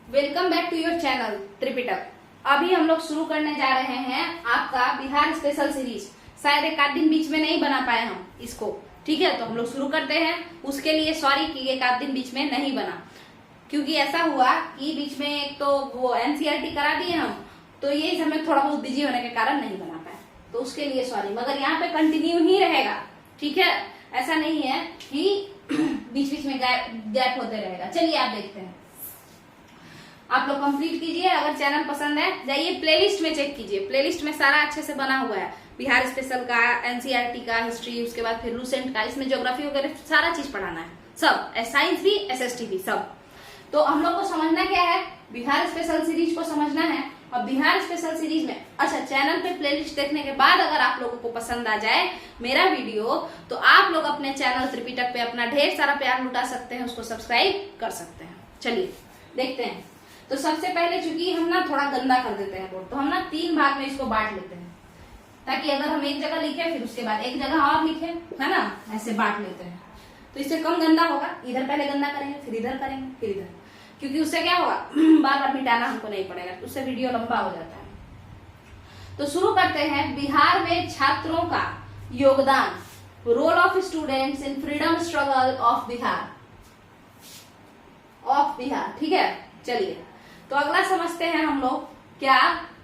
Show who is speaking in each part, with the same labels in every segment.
Speaker 1: Welcome back to your channel Tripitak. अभी हम लोग शुरू करने जा रहे हैं आपका बिहार स्पेशल सीरीज। शायद एक आध दिन बीच में नहीं बना पाए हम इसको, ठीक है। तो हम लोग शुरू करते हैं। उसके लिए सॉरी कि एक आध दिन बीच में नहीं बना, क्योंकि ऐसा हुआ कि बीच में एक तो वो एनसीईआरटी करा दिए हम, तो ये हमें थोड़ा बहुत बिजी होने के कारण नहीं बना पाए, तो उसके लिए सॉरी। मगर यहाँ पे कंटिन्यू ही रहेगा, ठीक है। ऐसा नहीं है कि बीच बीच में गैप होते रहेगा। चलिए आप देखते हैं। आप लोग कंप्लीट कीजिए। अगर चैनल पसंद है जाइए प्लेलिस्ट में चेक कीजिए। प्लेलिस्ट में सारा अच्छे से बना हुआ है, बिहार स्पेशल का, एनसीईआरटी का, हिस्ट्री, उसके बाद फिर लूसेंट का, इसमें ज्योग्राफी वगैरह सारा चीज पढ़ाना है, सब, साइंस भी, एसएसटी भी, सब। तो हम लोग को समझना क्या है, बिहार स्पेशल सीरीज को समझना है। और बिहार स्पेशल सीरीज में अच्छा, चैनल पे प्लेलिस्ट देखने के बाद अगर आप लोगों को पसंद आ जाए मेरा वीडियो, तो आप लोग अपने चैनल त्रिपिटक पे अपना ढेर सारा प्यार लुटा सकते हैं, उसको सब्सक्राइब कर सकते हैं। चलिए देखते हैं। तो सबसे पहले चूंकि हम ना थोड़ा गंदा कर देते हैं बोर्ड, तो हम ना 3 भाग में इसको बांट लेते हैं, ताकि अगर हम एक जगह लिखे फिर उसके बाद एक जगह और लिखे, है ना, ऐसे बांट लेते हैं। तो इससे कम गंदा होगा। इधर पहले गंदा करेंगे, फिर इधर करेंगे, फिर इधर, क्योंकि उससे क्या होगा, बार बार मिटाना हमको नहीं पड़ेगा, उससे वीडियो लंबा हो जाता है। तो शुरू करते हैं। बिहार में छात्रों का योगदान, role of students in freedom struggle of Bihar, ठीक है। चलिए तो अगला समझते हैं हम लोग क्या।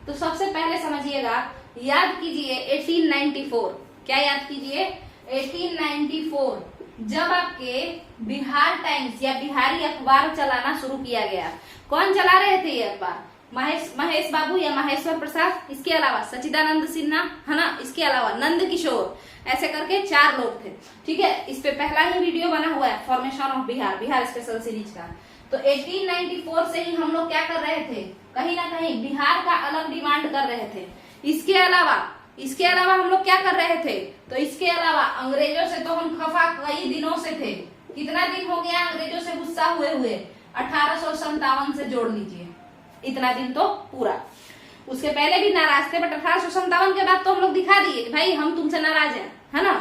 Speaker 1: तो सबसे पहले समझिएगा, याद कीजिए 1894। क्या याद कीजिए? 1894, जब आपके बिहार टाइम्स या बिहारी अखबार चलाना शुरू किया गया। कौन चला रहे थे ये अखबार? महेश बाबू या माहेश्वर प्रसाद, इसके अलावा सचिदानंद सिन्हा, है ना, इसके अलावा नंद किशोर, ऐसे करके 4 लोग थे, ठीक है। इस पे पहला ही वीडियो बना हुआ है, formation of Bihar, Bihar special series का। तो 1894 से ही हम लोग क्या कर रहे थे, कहीं ना कहीं बिहार का अलग डिमांड कर रहे थे। इसके अलावा हम लोग क्या कर रहे थे, तो इसके अलावा अंग्रेजों से तो हम खफा कई दिनों से थे। कितना दिन हो गया अंग्रेजों से गुस्सा हुए 1857 से जोड़ लीजिए, इतना दिन तो पूरा। उसके पहले भी नाराज थे, बट 1857 के बाद तो हम लोग दिखा दिए भाई हम तुमसे नाराज हैं, है ना।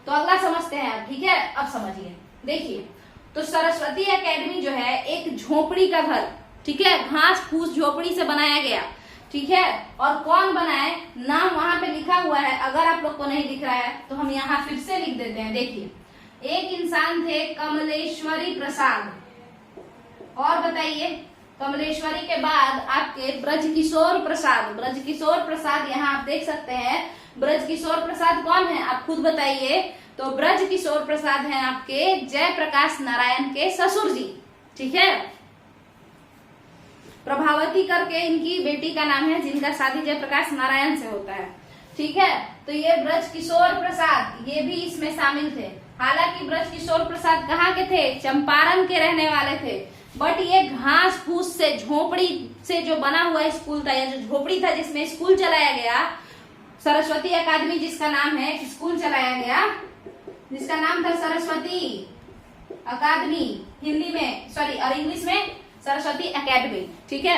Speaker 1: तो अगला समझते हैं, ठीक है। अब समझिए, देखिए। तो सरस्वती एकेडमी जो है एक झोपड़ी का घर, ठीक है, घास फूस झोपड़ी से बनाया गया, ठीक है। और कौन बनाए, नाम वहां पे लिखा हुआ है। अगर आप लोग को नहीं दिख रहा है तो हम यहाँ फिर से लिख देते हैं। देखिए, एक इंसान थे कमलेश्वरी प्रसाद, और बताइए कमलेश्वरी के बाद आपके ब्रजकिशोर प्रसाद, यहाँ आप देख सकते हैं। ब्रजकिशोर प्रसाद कौन है, आप खुद बताइए। तो ब्रजकिशोर प्रसाद हैं आपके जयप्रकाश नारायण के ससुर जी, ठीक है। प्रभावती करके इनकी बेटी का नाम है, जिनका शादी जयप्रकाश नारायण से होता है, ठीक है। तो ये ब्रजकिशोर प्रसाद, ये भी इसमें शामिल थे। हालांकि ब्रजकिशोर प्रसाद कहाँ के थे, चंपारण के रहने वाले थे, बट ये घास फूस से, झोपड़ी से जो बना हुआ स्कूल था, या जो झोपड़ी था जिसमें स्कूल चलाया गया, सरस्वती अकादमी जिसका नाम है, स्कूल चलाया गया जिसका नाम था सरस्वती अकादमी, हिंदी में सॉरी और इंग्लिश में सरस्वती एकेडमी, ठीक है।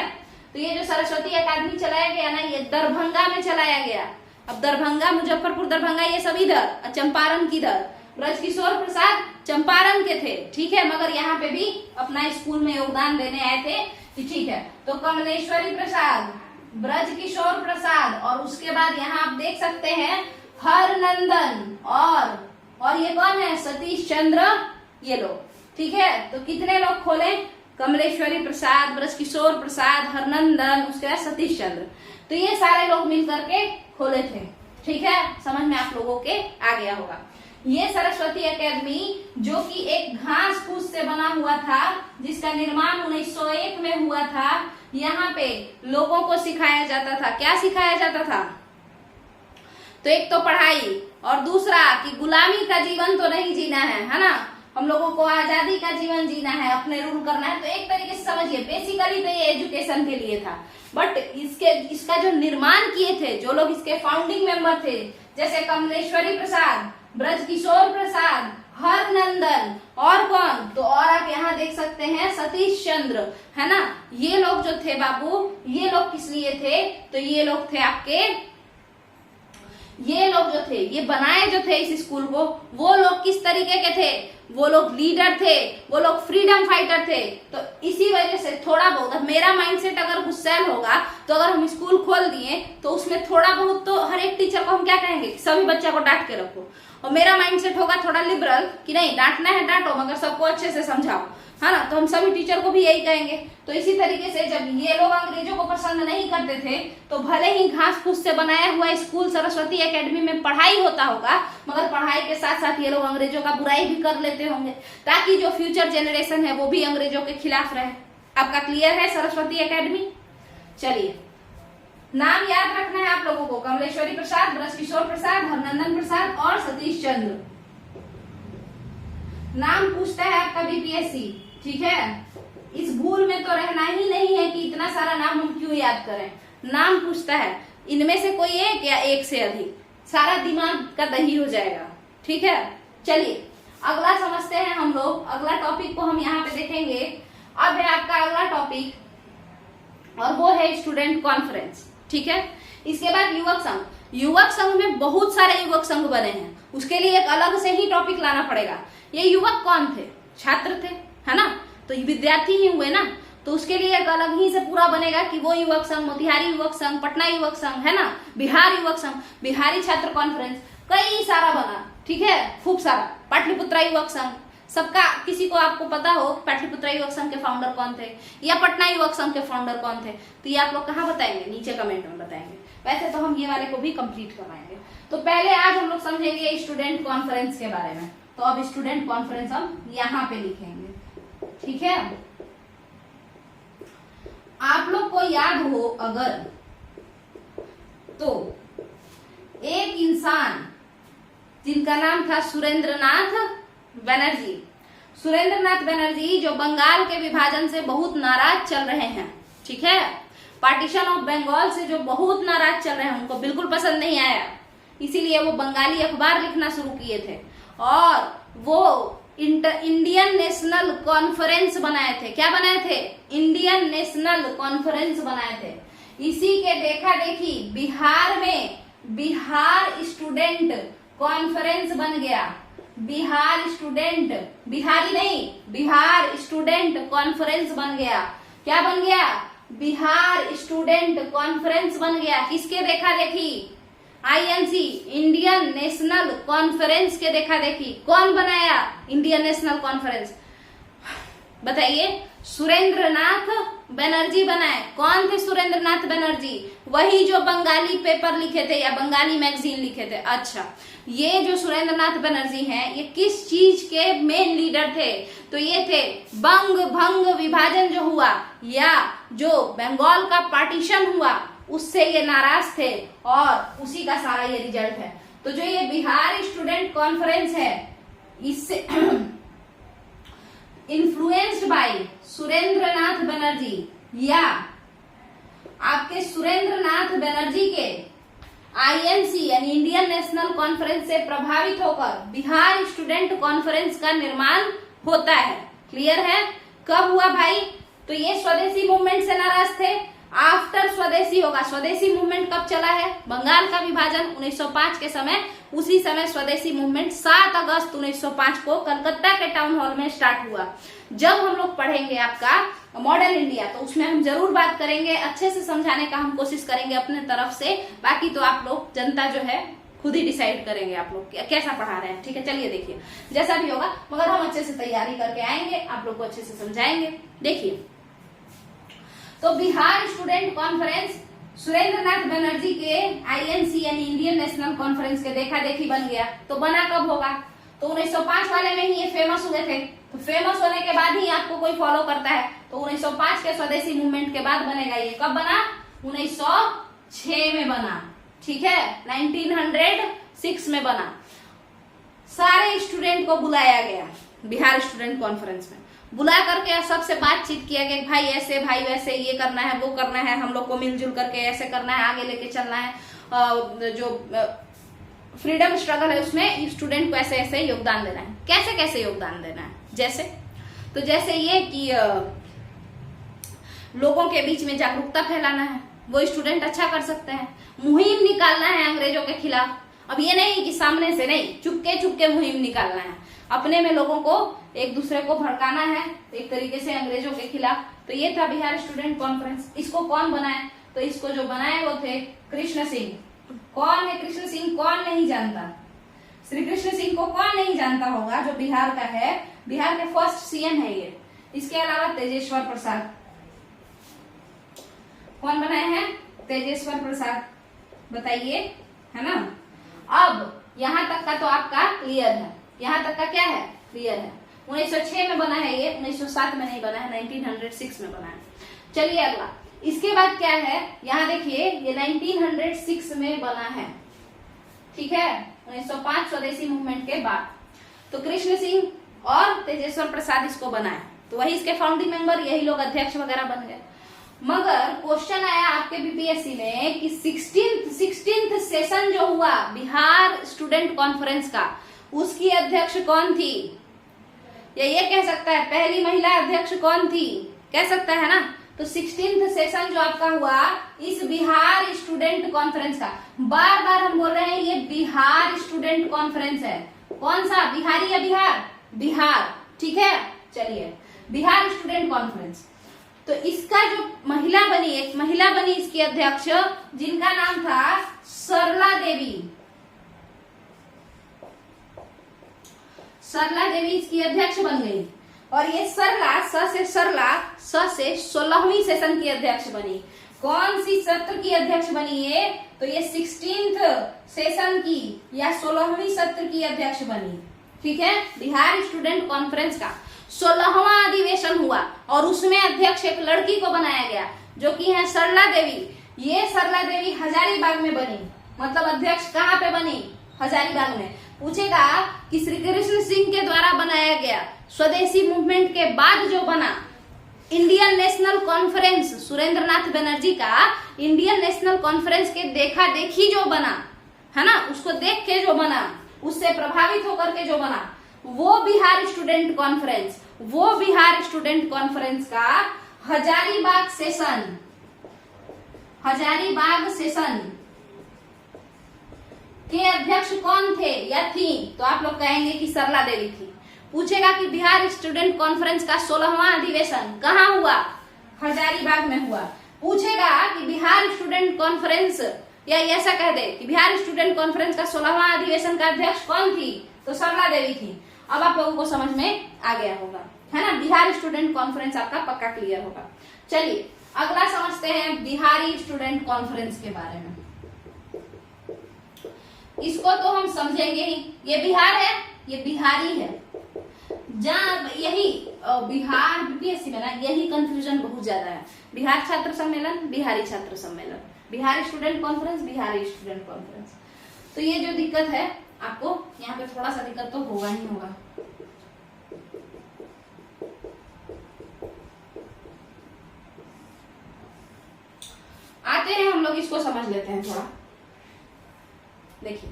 Speaker 1: तो ये जो सरस्वती अकादमी चलाया गया ना, ये दरभंगा में चलाया गया। अब दरभंगा, मुजफ्फरपुर, दरभंगा, ये सब इधर, चंपारण किधर। ब्रजकिशोर प्रसाद चंपारण के थे, ठीक है, मगर यहाँ पे भी अपना स्कूल में योगदान देने आए थे, ठीक है। तो कमलेश्वरी प्रसाद, ब्रजकिशोर प्रसाद, और उसके बाद यहाँ आप देख सकते हैं हरनंदन, और ये कौन है, सतीश चंद्र, ये लोग, ठीक है। तो कितने लोग खोले, कमलेश्वरी प्रसाद, ब्रजकिशोर प्रसाद, हरनंदन, उसके बाद सतीश चंद्र। तो ये सारे लोग मिल करके खोले थे, ठीक है। समझ में आप लोगों के आ गया होगा। ये सरस्वती एकेडमी जो कि एक घास फूस से बना हुआ था, जिसका निर्माण 1901 में हुआ था। यहाँ पे लोगों को सिखाया जाता था, क्या सिखाया जाता था, तो एक तो पढ़ाई, और दूसरा कि गुलामी का जीवन तो नहीं जीना है ना, हम लोगों को आजादी का जीवन जीना है, अपने रूल करना है। तो एक तरीके से समझिए, बेसिकली तो ये एजुकेशन के लिए था, बट इसका जो निर्माण किए थे, जो लोग इसके फाउंडिंग मेंबर थे, जैसे कमलेश्वरी प्रसाद, ब्रजकिशोर प्रसाद, हरनंदन, और कौन, तो और आप यहाँ देख सकते हैं सतीश चंद्र, है ना। ये लोग जो थे बाबू, ये लोग किस लिए थे, तो ये लोग थे आपके ये लोग जो थे, ये बनाए जो थे इस स्कूल को, वो लोग किस तरीके के थे, वो लोग लीडर थे, वो लोग फ्रीडम फाइटर थे। तो इसी वजह से थोड़ा बहुत मेरा माइंडसेट अगर गुस्सैल होगा तो अगर हम स्कूल खोल दिए तो उसमें थोड़ा बहुत तो हर एक टीचर को हम क्या कहेंगे, सभी बच्चा को डांट के रखो। और मेरा माइंडसेट होगा थोड़ा लिबरल कि नहीं, डांटना है डांटो मगर सबको अच्छे से समझाओ, है ना। तो हम सभी टीचर को भी यही कहेंगे। तो इसी तरीके से जब ये लोग अंग्रेजों को पसंद नहीं करते थे तो भले ही घास फूस से बनाया हुआ स्कूल सरस्वती एकेडमी में पढ़ाई होता होगा, मगर पढ़ाई के साथ साथ ये लोग अंग्रेजों का बुराई भी कर लेते होंगे, ताकि जो फ्यूचर जनरेशन है वो भी अंग्रेजों के खिलाफ रहे। आपका क्लियर है सरस्वती एकेडमी? चलिए, नाम याद रखना है आप लोगों को, कमलेश्वरी प्रसाद, ब्रजकिशोर प्रसाद, हरनंदन प्रसाद और सतीश चंद्र। नाम पूछता है आपका बीपीएससी, ठीक है। इस भूल में तो रहना ही नहीं है कि इतना सारा नाम हम क्यों याद करें। नाम पूछता है, इनमें से कोई एक या एक से अधिक, सारा दिमाग का दही हो जाएगा, ठीक है। चलिए अगला समझते हैं हम लोग। अगला टॉपिक को हम यहाँ पे देखेंगे। अब है आपका अगला टॉपिक और वो है स्टूडेंट कॉन्फ्रेंस, ठीक है। इसके बाद युवक संघ। युवक संघ में बहुत सारे युवक संघ बने हैं, उसके लिए एक अलग से ही टॉपिक लाना पड़ेगा। ये युवक कौन थे? छात्र थे, है ना, तो विद्यार्थी ही हुए ना, तो उसके लिए एक अलग ही से पूरा बनेगा कि वो युवक संघ, मोतिहारी युवक संघ, पटना युवक संघ, है ना, बिहार युवक संघ, बिहारी छात्र कॉन्फ्रेंस, कई सारा बना, ठीक है, खूब सारा। पाटलिपुत्रा युवक संघ, सबका किसी को आपको पता हो पाटलिपुत्रा युवक संघ के फाउंडर कौन थे या पटना युवक संघ के फाउंडर कौन थे, तो ये आप लोग कहाँ बताएंगे? नीचे कमेंट में बताएंगे। वैसे तो हम ये वाले को भी कंप्लीट करवाएंगे। तो पहले आज हम लोग समझेंगे स्टूडेंट कॉन्फ्रेंस के बारे में। तो अब स्टूडेंट कॉन्फ्रेंस हम यहाँ पे लिखेंगे, ठीक है। आप लोग को याद हो अगर तो एक इंसान जिनका नाम था सुरेंद्रनाथ बनर्जी। सुरेंद्रनाथ बनर्जी जो बंगाल के विभाजन से बहुत नाराज चल रहे हैं, ठीक है, पार्टीशन ऑफ बंगाल से जो बहुत नाराज चल रहे हैं, उनको बिल्कुल पसंद नहीं आया, इसीलिए वो बंगाली अखबार लिखना शुरू किए थे और वो इंडियन नेशनल कॉन्फ्रेंस बनाए थे। क्या बनाए थे? इंडियन नेशनल कॉन्फ्रेंस बनाए थे। इसी के देखा देखी बिहार में बिहार स्टूडेंट कॉन्फ्रेंस बन गया। बिहार स्टूडेंट, बिहारी नहीं, बिहार स्टूडेंट कॉन्फ्रेंस बन गया। क्या बन गया? बिहार स्टूडेंट कॉन्फ्रेंस बन गया। किसके देखा देखी? आईएनसी, इंडियन नेशनल कॉन्फ्रेंस के देखा देखी। कौन बनाया इंडियन नेशनल कॉन्फ्रेंस? बताइए। सुरेंद्रनाथ बनर्जी बनाए। कौन थे सुरेंद्रनाथ बनर्जी? वही जो बंगाली पेपर लिखे थे या बंगाली मैगजीन लिखे थे। अच्छा, ये जो सुरेंद्रनाथ बनर्जी हैं, ये किस चीज के मेन लीडर थे? तो ये थे बंग भंग विभाजन जो हुआ या जो बंगाल का पार्टीशन हुआ उससे ये नाराज थे और उसी का सारा ये रिजल्ट है। तो जो ये बिहार स्टूडेंट कॉन्फ्रेंस है, इससे इन्फ्लुएंस्ड बाय सुरेंद्रनाथ बनर्जी या आपके सुरेंद्रनाथ बनर्जी के आईएनसी यानी इंडियन नेशनल कॉन्फ्रेंस से प्रभावित होकर बिहार स्टूडेंट कॉन्फ्रेंस का निर्माण होता है। क्लियर है? कब हुआ भाई? तो ये स्वदेशी मूवमेंट से नाराज थे। आफ्टर स्वदेशी होगा। स्वदेशी मूवमेंट कब चला है? बंगाल का विभाजन 1905 के समय, उसी समय स्वदेशी मूवमेंट 7 अगस्त 1905 को कलकत्ता के टाउन हॉल में स्टार्ट हुआ। जब हम लोग पढ़ेंगे आपका मॉडर्न इंडिया तो उसमें हम जरूर बात करेंगे, अच्छे से समझाने का हम कोशिश करेंगे अपने तरफ से। बाकी तो आप लोग जनता जो है खुद ही डिसाइड करेंगे आप लोग कैसा पढ़ा रहे हैं, ठीक है। चलिए देखिए, जैसा भी होगा मगर हम अच्छे से तैयारी करके आएंगे, आप लोग को अच्छे से समझाएंगे। देखिए, तो बिहार स्टूडेंट कॉन्फ्रेंस सुरेंद्रनाथ बनर्जी के आईएनसी यानी इंडियन नेशनल कॉन्फ्रेंस के देखा देखी बन गया। तो बना कब होगा? तो 1905 वाले में ही ये फेमस हुए थे। तो फेमस होने के बाद ही आपको कोई फॉलो करता है, तो 1905 के स्वदेशी मूवमेंट के बाद बनेगा। ये कब बना? 1906 में बना, ठीक है, 1906 में बना। सारे स्टूडेंट को बुलाया गया बिहार स्टूडेंट कॉन्फ्रेंस में, बुला करके सबसे बातचीत किया गया, भाई ऐसे, भाई वैसे, ये करना है, वो करना है, हम लोग को मिलजुल करके ऐसे करना है, आगे लेके चलना है। जो फ्रीडम स्ट्रगल है उसमें स्टूडेंट को ऐसे ऐसे योगदान देना है। कैसे कैसे योगदान देना है? जैसे तो जैसे ये कि लोगों के बीच में जागरूकता फैलाना है, वो स्टूडेंट अच्छा कर सकते हैं। मुहिम निकालना है अंग्रेजों के खिलाफ, अब ये नहीं कि सामने से नहीं, चुपके चुपके मुहिम निकालना है, अपने में लोगों को एक दूसरे को भड़काना है एक तरीके से अंग्रेजों के खिलाफ। तो ये था बिहार स्टूडेंट कॉन्फ्रेंस। इसको कौन बनाए? तो इसको जो बनाए वो थे कृष्ण सिंह। कौन है कृष्ण सिंह? कौन नहीं जानता? श्री कृष्ण सिंह को कौन नहीं जानता होगा, जो बिहार का है, बिहार के फर्स्ट सीएम है ये। इसके अलावा तेजेश्वर प्रसाद, कौन बनाए हैं? तेजेश्वर प्रसाद, बताइए, है ना। अब यहां तक का तो आपका क्लियर है, यहां तक का क्या है? क्लियर है। 1906 में बना है ये, 1907 में नहीं बना है, 1906 में बना है। चलिए अगला, इसके बाद क्या है, यहाँ देखिए ये 1906 में बना है, ठीक है, 1905 स्वदेशी मूवमेंट के बाद। तो कृष्ण सिंह और तेजेश्वर प्रसाद इसको बनाए, तो वही इसके फाउंडिंग मेंबर, यही लोग अध्यक्ष वगैरह बन गए। मगर क्वेश्चन आया आपके बीपीएससी में कि 16th सेशन जो हुआ बिहार स्टूडेंट कॉन्फ्रेंस का, उसकी अध्यक्ष कौन थी? या ये कह सकता है पहली महिला अध्यक्ष कौन थी, कह सकता है ना। तो 16th सेशन जो आपका हुआ इस बिहार स्टूडेंट कॉन्फ्रेंस का, बार बार हम बोल रहे हैं ये बिहार स्टूडेंट कॉन्फ्रेंस है। कौन सा? बिहारी या बिहार? बिहार, ठीक है। चलिए, बिहार स्टूडेंट कॉन्फ्रेंस, तो इसका जो महिला बनी, एक महिला बनी इसकी अध्यक्ष, जिनका नाम था सरला देवी। सरला देवी इसकी अध्यक्ष बन गई। और ये सरला, स से सरला, स से 16वीं सेशन की अध्यक्ष बनी। कौन सी सत्र की अध्यक्ष बनी ये? तो ये 16th सेशन की या 16वीं सत्र की अध्यक्ष बनी, ठीक है। बिहार स्टूडेंट कॉन्फ्रेंस का 16वां अधिवेशन हुआ और उसमें अध्यक्ष एक लड़की को बनाया गया, जो कि है सरला देवी। ये सरला देवी हजारीबाग में बनी, मतलब अध्यक्ष कहाँ पे बनी? हजारीबाग में। पूछेगा कि श्री कृष्ण सिंह के द्वारा बनाया गया स्वदेशी मूवमेंट के बाद जो बना इंडियन नेशनल कॉन्फ्रेंस, सुरेंद्र नाथ बनर्जी का इंडियन नेशनल कॉन्फ्रेंस के देखा देखी जो बना है ना, उसको देख के जो बना, उससे प्रभावित होकर के जो बना, वो बिहार स्टूडेंट कॉन्फ्रेंस, वो बिहार स्टूडेंट कॉन्फ्रेंस का हजारीबाग सेशन, हजारीबाग सेशन के अध्यक्ष कौन थे या थी? तो आप लोग कहेंगे कि सरला देवी थी। पूछेगा कि बिहार स्टूडेंट कॉन्फ्रेंस का 16वां अधिवेशन कहाँ हुआ? हजारीबाग में हुआ। पूछेगा कि बिहार स्टूडेंट कॉन्फ्रेंस, या ऐसा कह दे कि बिहार स्टूडेंट कॉन्फ्रेंस का 16वां अधिवेशन का अध्यक्ष कौन थी? तो सरला देवी थी। अब आप लोगों को समझ में आ गया होगा, है ना। बिहार स्टूडेंट कॉन्फ्रेंस आपका पक्का क्लियर होगा। चलिए अगला समझते हैं बिहारी स्टूडेंट कॉन्फ्रेंस के बारे में। इसको तो हम समझेंगे ही, ये बिहार है, ये बिहारी है। जहाँ यही बिहार बीपीएससी में ना यही कंफ्यूजन बहुत ज्यादा है। बिहार छात्र सम्मेलन, बिहारी छात्र सम्मेलन, Bihar student conference, Bihari student conference. तो ये जो दिक्कत है आपको यहाँ पे थोड़ा सा दिक्कत तो होगा ही होगा। आते हैं हम लोग इसको समझ लेते हैं थोड़ा। देखिए,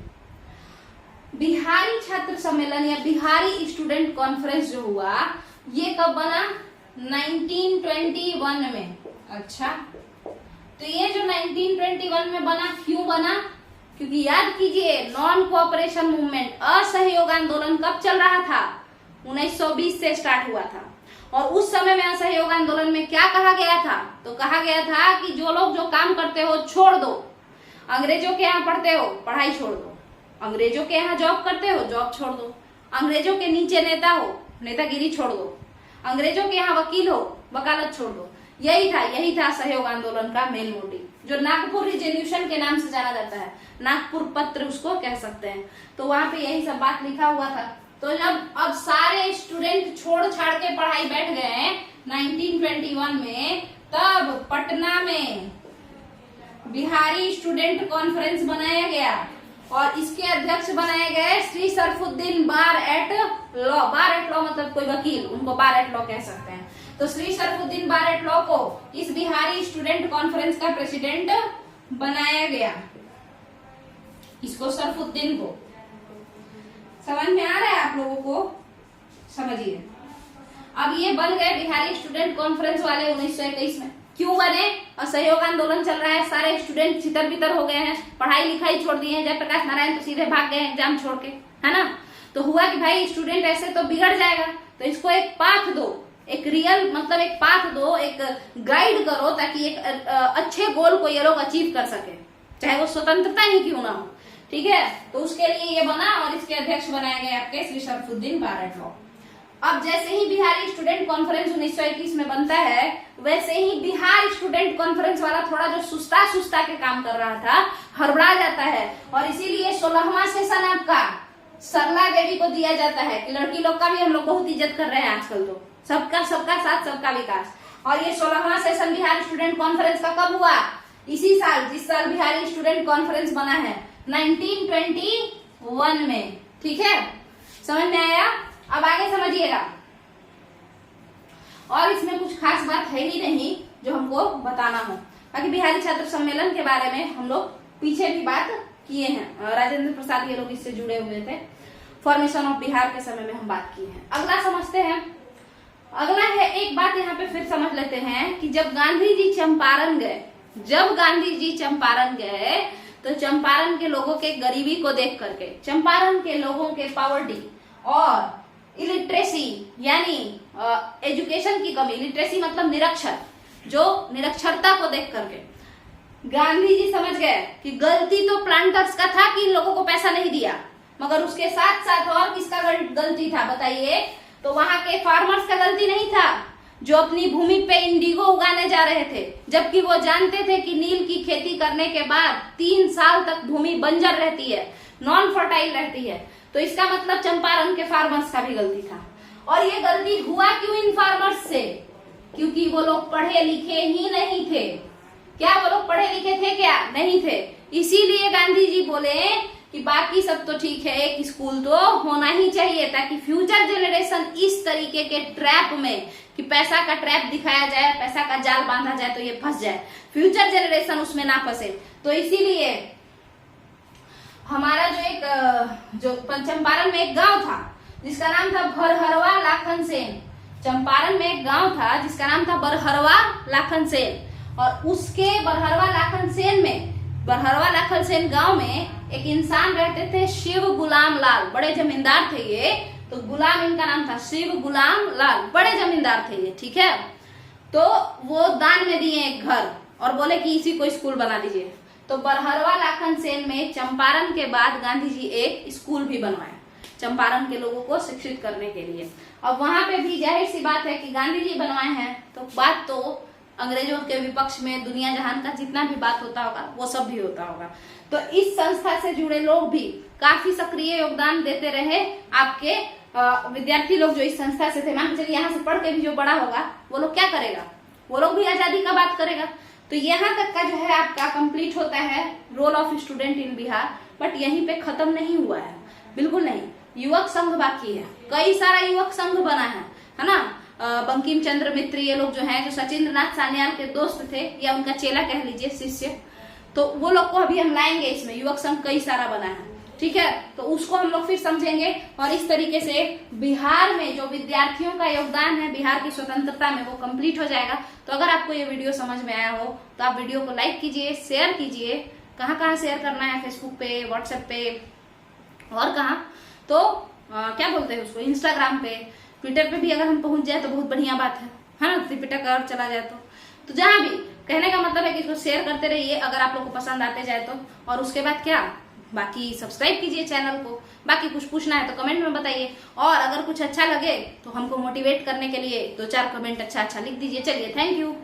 Speaker 1: बिहारी छात्र सम्मेलन या बिहारी स्टूडेंट कॉन्फ्रेंस जो हुआ ये कब बना? 1921 में। अच्छा, तो ये जो 1921 में बना, क्यों बना? क्योंकि याद कीजिए नॉन कोऑपरेशन मूवमेंट, असहयोग आंदोलन कब चल रहा था? 1920 से स्टार्ट हुआ था। और उस समय में असहयोग आंदोलन में क्या कहा गया था? तो कहा गया था कि जो लोग जो काम करते हो छोड़ दो, अंग्रेजों के यहाँ पढ़ते हो पढ़ाई छोड़ दो, अंग्रेजों के यहाँ जॉब करते हो जॉब छोड़ दो, अंग्रेजों के नीचे नेता हो नेतागिरी छोड़ दो, अंग्रेजों के यहाँ वकील हो वकालत छोड़ दो। यही था सहयोग आंदोलन का मेन मोटिव, जो नागपुर रिजोल्यूशन के नाम से जाना जाता है, नागपुर पत्र उसको कह सकते हैं। तो वहां पे यही सब बात लिखा हुआ था। तो जब अब सारे स्टूडेंट छोड़ छाड़ के पढ़ाई बैठ गए 1921 में, तब पटना में बिहारी स्टूडेंट कॉन्फ्रेंस बनाया गया और इसके अध्यक्ष बनाए गए श्री सरफुद्दीन बार एट लॉ। बार एट लॉ मतलब कोई वकील, उनको बार एट लॉ कह सकते हैं। तो श्री सरफुद्दीन बार एट लॉ को इस बिहारी स्टूडेंट कॉन्फ्रेंस का प्रेसिडेंट बनाया गया, इसको सरफुद्दीन को। समझ में आ रहा है आप लोगों को? समझिए। अब ये बन गए बिहारी स्टूडेंट कॉन्फ्रेंस वाले 1921 में। क्यों बने? असहयोग आंदोलन चल रहा है, सारे स्टूडेंट छितर बितर हो गए हैं, पढ़ाई लिखाई छोड़ दिए हैं। जयप्रकाश नारायण तो सीधे भाग गए एग्जाम छोड़ के, है ना। तो हुआ कि भाई स्टूडेंट ऐसे तो बिगड़ जाएगा, तो इसको एक पाथ दो, एक रियल मतलब एक पाथ दो, एक गाइड करो, ताकि एक अच्छे गोल को ये लोग अचीव कर सके, चाहे वो स्वतंत्रता ही क्यों ना हो। ठीक है, तो उसके लिए ये बना और इसके अध्यक्ष बनाए गए आपके श्री शरफुद्दीन बारडलॉ। अब जैसे ही बिहारी स्टूडेंट कॉन्फ्रेंस 1921 में बनता है, वैसे ही बिहार स्टूडेंट कॉन्फ्रेंस वाला थोड़ा जो सुस्ता के काम कर रहा था, हड़बड़ा जाता है, और इसीलिए 16वां सेशन आपका सरला देवी को दिया जाता है कि लड़की लोग का भी हम लोग बहुत इज्जत कर रहे हैं आजकल, तो सबका साथ सबका विकास। और ये 16वां सेशन बिहार स्टूडेंट कॉन्फ्रेंस का कब हुआ? इसी साल, जिस साल बिहारी स्टूडेंट कॉन्फ्रेंस बना है, 1921 में। ठीक है, समझ में आया? अब आगे समझिएगा। और इसमें कुछ खास बात है ही नहीं जो हमको बताना हो। बाकी बिहारी छात्र सम्मेलन के बारे में हम लोग पीछे भी बात किए हैं, राजेंद्र प्रसाद ये लोग इससे जुड़े हुए थे। फॉर्मेशन ऑफ बिहार के समय में हम बात की है। अगला समझते हैं। अगला है, एक बात यहाँ पे फिर समझ लेते हैं कि जब गांधी जी चंपारण गए, तो चंपारण के लोगों के गरीबी को देख करके, चंपारण के लोगों के पॉवर्टी और इलिटरेसी यानी एजुकेशन की कमी, लिटरेसी मतलब निरक्षर, जो निरक्षरता को देख करके गांधी जी समझ गए कि गलती तो प्लांटर्स का था कि इन लोगों को पैसा नहीं दिया, मगर उसके साथ साथ और किसका गलती था बताइए? तो वहां के फार्मर्स का गलती नहीं था, जो अपनी भूमि पे इंडिगो उगाने जा रहे थे, जबकि वो जानते थे कि नील की खेती करने के बाद 3 साल तक भूमि बंजर रहती है, नॉन फर्टाइल रहती है। तो इसका मतलब चंपारण के फार्मर्स का भी गलती था। और ये गलती हुआ क्यों इन फार्मर्स से? क्योंकि वो लोग पढ़े लिखे ही नहीं थे। क्या वो लोग पढ़े लिखे थे? क्या नहीं थे। इसीलिए गांधी जी बोले कि बाकी सब तो ठीक है, एक स्कूल तो होना ही चाहिए, ताकि फ्यूचर जनरेशन इस तरीके के ट्रैप में, कि पैसा का ट्रैप दिखाया जाए, पैसा का जाल बांधा जाए तो ये फंस जाए, फ्यूचर जनरेशन उसमें ना फंसे। तो इसीलिए हमारा जो चंपारण में एक गांव था जिसका नाम था बरहरवा लाखन सेन। चंपारण में एक गांव था जिसका नाम था बरहरवा लाखन सेन, और उसके बरहरवा लाखन सेन गांव में एक इंसान रहते थे, शिव गुलाम लाल। बड़े जमींदार थे ये, तो गुलाम इनका नाम था, शिव गुलाम लाल, बड़े जमींदार थे ये। ठीक है, तो वो दान में दिए एक घर और बोले कि इसी को स्कूल बना दीजिए। तो बरहरवा लाखन सेन में चंपारण के बाद गांधी जी एक स्कूल भी बनवाए चंपारण के लोगों को शिक्षित करने के लिए। अब वहां पे भी जाहिर सी बात है कि गांधी जी बनवाए हैं, तो बात तो अंग्रेजों के विपक्ष में दुनिया जहान का जितना भी बात होता होगा वो सब भी होता होगा। तो इस संस्था से जुड़े लोग भी काफी सक्रिय योगदान देते रहे। आपके विद्यार्थी लोग जो इस संस्था से थे, मान चलिए यहाँ से पढ़ के भी जो बड़ा होगा वो लोग क्या करेगा? वो लोग भी आजादी का बात करेगा। तो यहाँ तक का जो है आपका कंप्लीट होता है role of student in Bihar. But यहीं पे खत्म नहीं हुआ है, बिल्कुल नहीं। युवक संघ बाकी है, कई सारा युवक संघ बना है ना। बंकिम चंद्र मित्र ये लोग जो हैं, जो सचिंद्र नाथ सान्याल के दोस्त थे या उनका चेला कह लीजिए, शिष्य, तो वो लोग को अभी हम लाएंगे इसमें। युवक संघ कई सारा बना है, ठीक है, तो उसको हम लोग फिर समझेंगे। और इस तरीके से बिहार में जो विद्यार्थियों का योगदान है बिहार की स्वतंत्रता में, वो कंप्लीट हो जाएगा। तो अगर आपको ये वीडियो समझ में आया हो तो आप वीडियो को लाइक कीजिए, शेयर कीजिए। कहाँ शेयर करना है? फेसबुक पे, व्हाट्सएप पे, और कहाँ तो क्या बोलते हैं उसको, इंस्टाग्राम पे, ट्विटर पे भी अगर हम पहुंच जाए तो बहुत बढ़िया बात है ना। त्रिपिटक अगर चला जाए तो जहां भी, कहने का मतलब है कि इसको शेयर करते रहिए अगर आप लोग को पसंद आते जाए तो। और उसके बाद क्या, बाकी सब्सक्राइब कीजिए चैनल को। बाकी कुछ पूछना है तो कमेंट में बताइए, और अगर कुछ अच्छा लगे तो हमको मोटिवेट करने के लिए 2-4 कमेंट अच्छा लिख दीजिए। चलिए, थैंक यू।